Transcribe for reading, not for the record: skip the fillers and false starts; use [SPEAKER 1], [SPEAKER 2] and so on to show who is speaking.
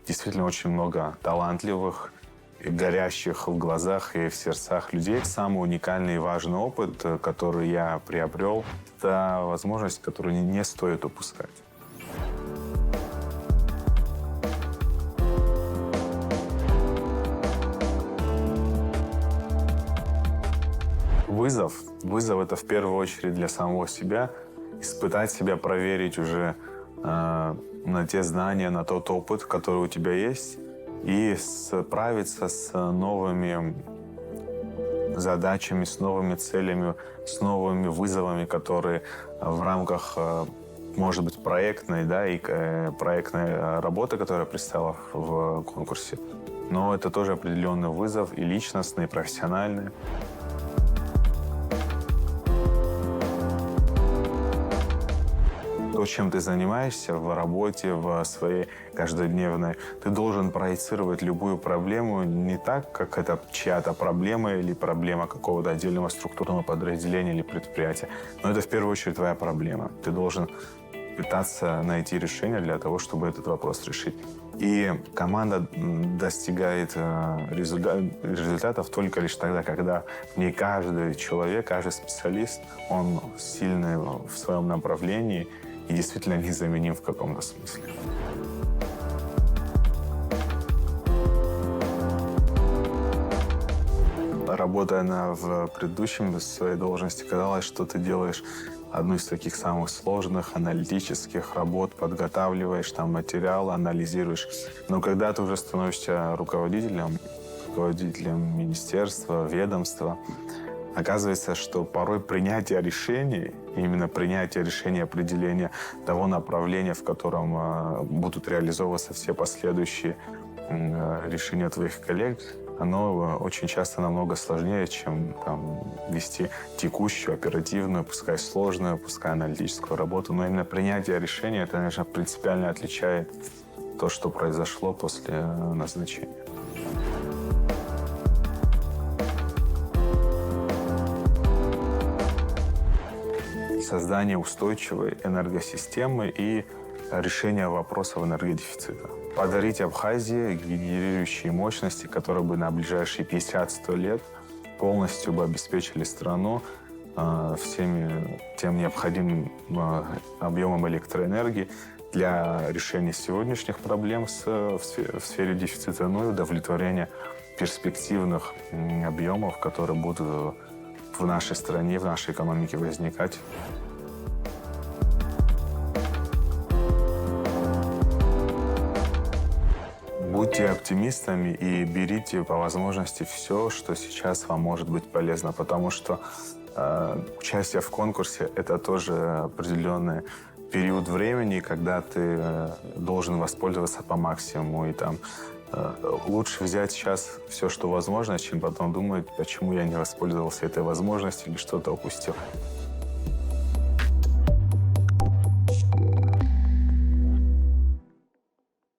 [SPEAKER 1] действительно очень много талантливых, и горящих в глазах и в сердцах людей. Самый уникальный и важный опыт, который я приобрел, это возможность, которую не стоит упускать. Вызов. Вызов – это в первую очередь для самого себя. Испытать себя, проверить уже на те знания, на тот опыт, который у тебя есть, и справиться с новыми задачами, с новыми целями, с новыми вызовами, которые в рамках, может быть, проектной, да, и проектной работы, которая предстояла в конкурсе. Но это тоже определенный вызов и личностный, и профессиональный. То, чем ты занимаешься в работе, в своей каждодневной, ты должен проецировать любую проблему не так, как это чья-то проблема или проблема какого-то отдельного структурного подразделения или предприятия. Но это в первую очередь твоя проблема. Ты должен пытаться найти решение для того, чтобы этот вопрос решить. И команда достигает результатов только лишь тогда, когда не каждый человек, каждый специалист, он сильный в своем направлении и действительно незаменим в каком-то смысле. Работая в предыдущем своей должности, казалось, что ты делаешь одну из таких самых сложных аналитических работ, подготавливаешь там материалы, анализируешь. Но когда ты уже становишься руководителем министерства, ведомства, оказывается, что порой принятие решений, именно принятие решения, определения того направления, в котором будут реализовываться все последующие решения твоих коллег, оно очень часто намного сложнее, чем вести текущую, оперативную, пускай сложную, пускай аналитическую работу. Но именно принятие решения, это, конечно, принципиально отличает то, что произошло после назначения. Создание устойчивой энергосистемы и решение вопросов энергодефицита. Подарить Абхазии генерирующие мощности, которые бы на ближайшие 50-100 лет полностью бы обеспечили страну всеми тем необходимым объемом электроэнергии для решения сегодняшних проблем в сфере дефицита, ну и удовлетворения перспективных объемов, которые будут в нашей стране, в нашей экономике возникать. Будьте оптимистами и берите по возможности все, что сейчас вам может быть полезно, потому что участие в конкурсе – это тоже определенный период времени, когда ты должен воспользоваться по максимуму. И лучше взять сейчас все, что возможно, чем потом думать, почему я не воспользовался этой возможностью или что-то упустил.